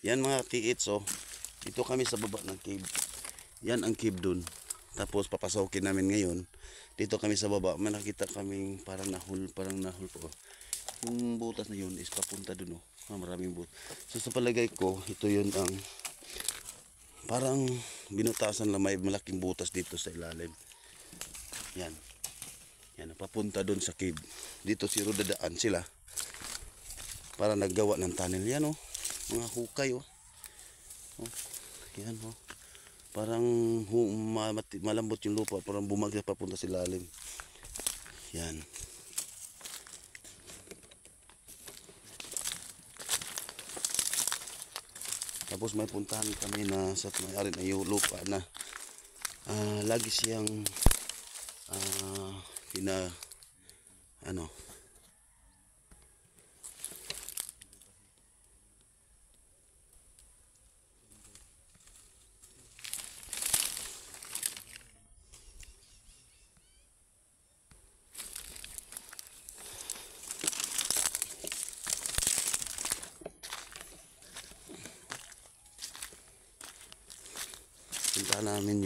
Yan mga tiits, oh. Dito kami sa baba ng cave. Yan ang cave dun. Tapos papasokin namin ngayon. Dito kami sa baba. May nakita kaming parang nahul po. Yung butas na yun is papunta dun, oh. Maraming butas. So sa palagay ko, ito yun ang parang binutasan na may malaking butas dito sa ilalim. Yan. Yan, papunta dun sa cave. Dito siguro dadaan sila. Para naggawa ng tunnel. Yan, oh. Mga hukay, oh. Oh. Yan, oh. Parang malambot yung lupa, parang bumagsak papunta sa ilalim. Yan. Tapos may puntahan kami na sa may-ari na yung lupa na lagi siyang punta namin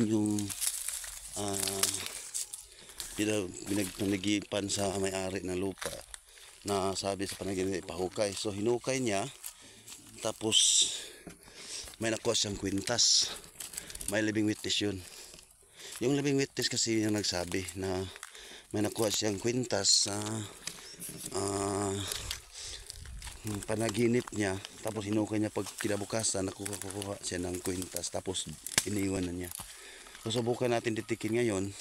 yung pinag-panagipan sa may-ari ng lupa na sabi sa panaginip pahukay. So hinukay niya, tapos may nakuha siyang kwintas. May living witness yun. Yung living witness kasi yung nagsabi na may nakuha siyang kwintas sa panaginip niya. Tapos hinukay niya, pag kinabukasan nakuha siya ng kwintas, tapos iniwan na niya. So subukan natin ditikin ngayon,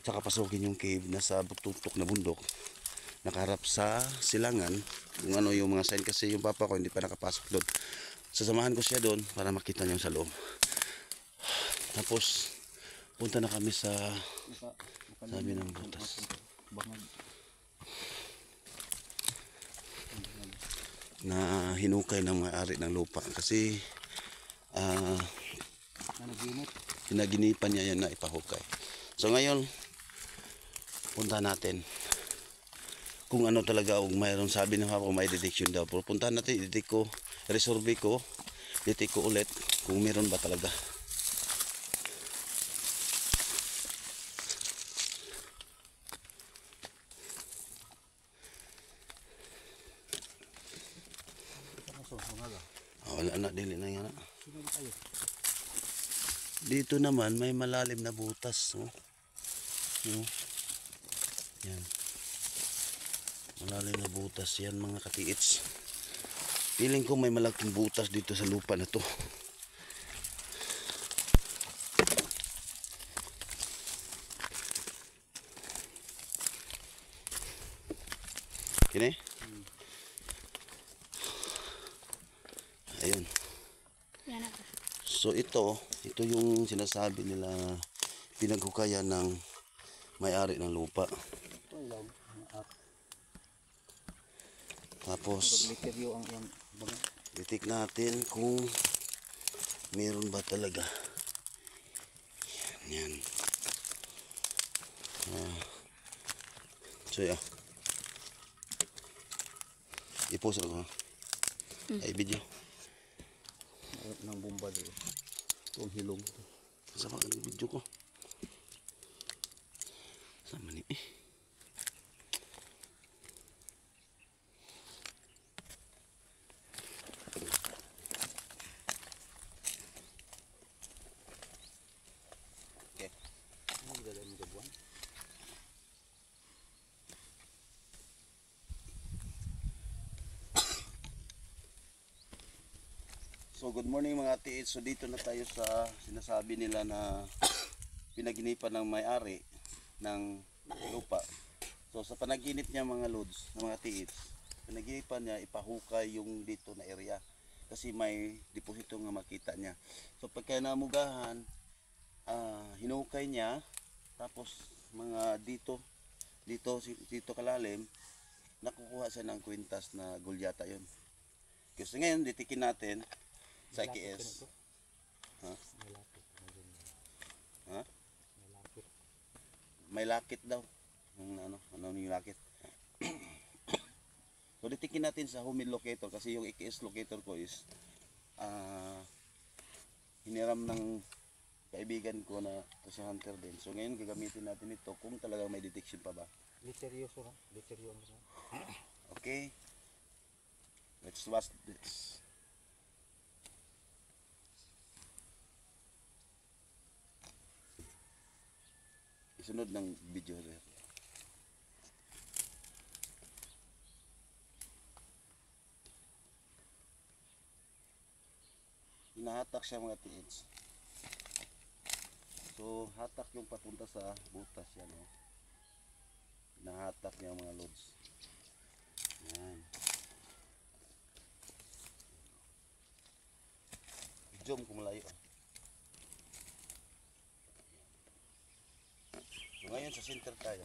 tsaka pasukin yung cave na sa tutok na bundok, nakaharap sa silangan, kung ano yung mga sign, kasi yung papa ko hindi pa nakapasok doon. Sasamahan ko siya doon para makita niya sa loob. Tapos punta na kami sa sabi ng butas na hinukay ng may-ari ng lupa, kasi pinaginipan niya yan na ipahukay. So ngayon punta natin kung ano talaga, o mayroon sabi ng papa may detection daw. Pero puntahan natin, i-detect ko, resolve ko, detect ko ulit kung meron ba talaga. Wala na, dili na yan. Dito naman may malalim na butas, oh. Yan. Malalim na butas yan mga katiits. Feeling ko may malaking butas dito sa lupa na to. Kini? Ayun. So ito yung sinasabi nila pinaghukayan ng may-ari ng lupa. Tapos titik natin kung meron ba talaga. Yan. So yeah. I-post ako. Ay video. Ng bomba dito. Itong hilong. Sama ang video ko. Sama ni Okay. Ini dalam jabuan. So good morning mga tiits. So dito na tayo sa sinasabi nila na pinaginipan ng may-ari ng lupa. So sa panaginip niya mga lods, ng mga tiits, pinaginipan niya ipahukay yung dito na area kasi may deposito nga makita niya. So pagka namugahan, hinukay niya, tapos mga dito kalalim, nakukuha siya ng kwintas na gulyata yun. Kasi ngayon ditikin natin sa KS. Ha? Ha? may lakit daw. Ano yung lakit. So ditikin natin sa humid locator kasi yung EKS locator ko is hiniram ng kaibigan ko na si Hunter din. So ngayon gagamitin natin ito kung talagang may detection pa ba. Seryoso na. Seryoso. Okay. Let's watch this. Isunod ng video sir. Hinahatak siya mga tiits. So hatak yung papunta sa butas yan. Oh. Hinahatak niya mga loads. Yan. Zoom kung malayo. So ngayon sa center tayo.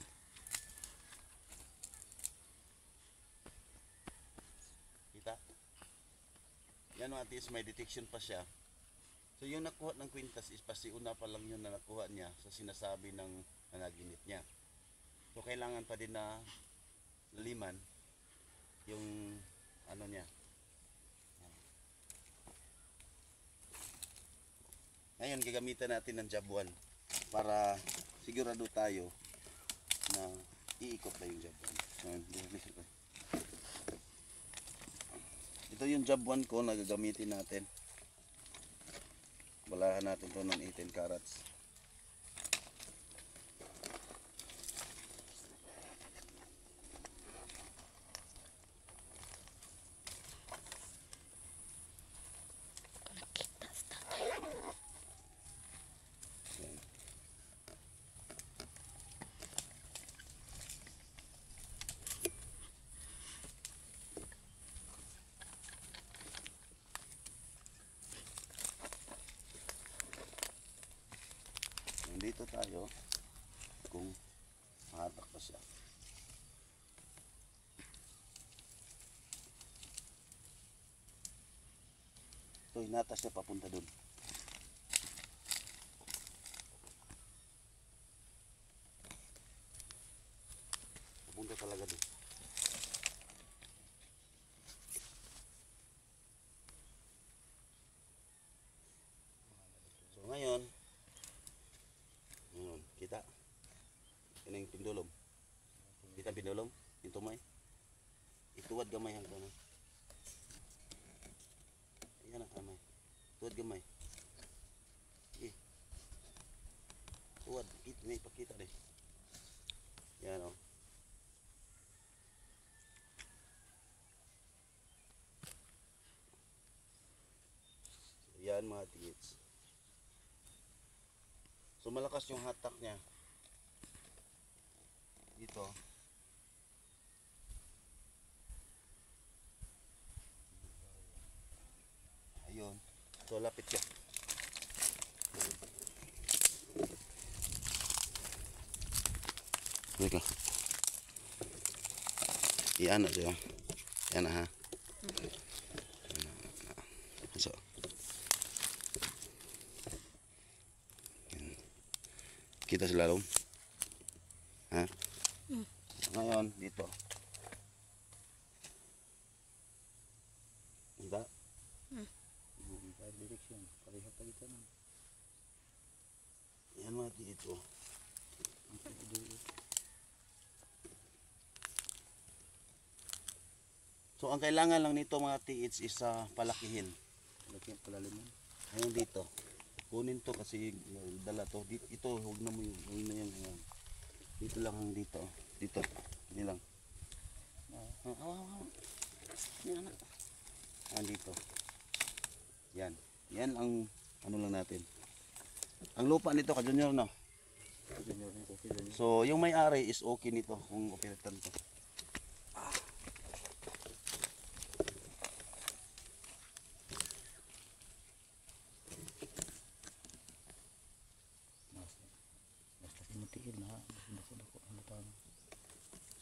Kita? Yan mga tiis, may detection pa siya. So yung nakuha ng kwintas is pasiuna pa lang yun na nakuha niya sa sinasabi ng nanaginip niya. So kailangan pa din na laliman yung ano niya. Ngayon gagamitan natin ng job 1 para sigurado tayo na iikot na yung job 1. Ito yung job 1 ko na gagamitin natin. Balahan natin to ng 18 carats. Dito tayo kung mahatak pa siya. So hinatas siya papunta dun. Papunta talaga dun. So ngayon kita ini yung pindulom. Kita pindulom yung tumay. Ituwad gamay hanggang na. Ayan ang kamay. Tuwad gamay. Tuwad. May ipakita deh. Yan o. Yan mga tigits. So malakas yung hatak niya dito. Ayun. So lapit siya. Teka. Iyan na siya. Yan na ha. So kita selalu ha? Ngayon dito enggak Direction. Palihat pa dito na. yan mati ito. So ang kailangan lang nito mga tiits is palakihin. Palakihin palaliman. Ngayon dito kunin to kasi dala to ito, huwag na mo yung dito lang ang dito hindi lang dito yan ang ano lang natin ang lupa nito ka junior no. So yung may-ari is okay nito kung operatan to.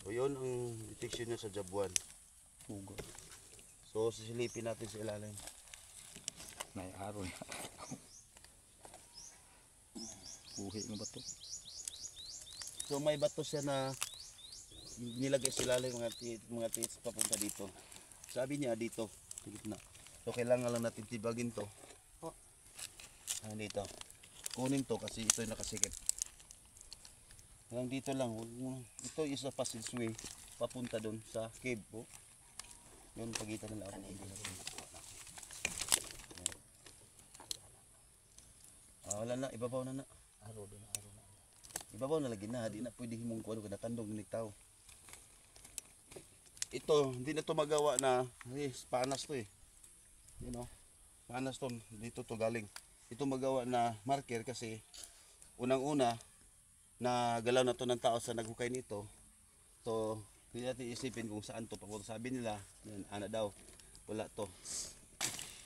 So yun ang detection niya sa job 1. So sisilipin natin sa ilalim. May araw na. Buhi mo ba ito? So may bato siya na nilagay sila lang mga tiits papunta dito. Sabi niya dito, sa gitna. So kailangan lang natin tibagin to. Dito. Kunin to kasi ito yung nakasikip. Hanggang dito lang. Ito is a passageway papunta doon sa cave po. Yun pagitan nila ako. Wala na, ibabaw na na. Aro din, aro na. Ibabaw na lagi na, di na pwede himong kuwan ko natandong ng tao. Ito, hindi na to magawa na, panas to eh. You know, panas to, dito to galing. Ito magawa na marker kasi unang-una na galaw na to ng tao sa naghukay nito. So, hindi natin isipin kung saan to. Pag sabi nila, yan, ana daw, wala to.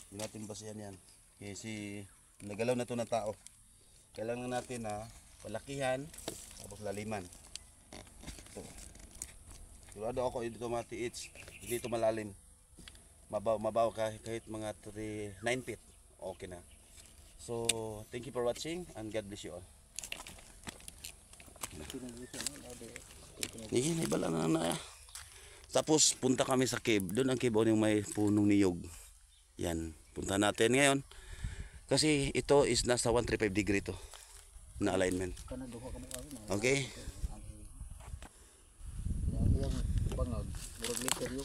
Hindi natin basihan yan. Kasi nagalaw na to ng tao. Kailangan natin na palakihan, tapos laliman. So, sigurado ako dito matiits, hindi ito malalim. Mabaw kahit mga 9 feet, okay na. So, thank you for watching and God bless you all. Hindi, naibala na. Tapos, punta kami sa cave. Doon ang cave yung may punong niyog. Yan, punta natin ngayon. Kasi ito is nasa 135 degree to na alignment. Okay? Yang bangag, murag literyo.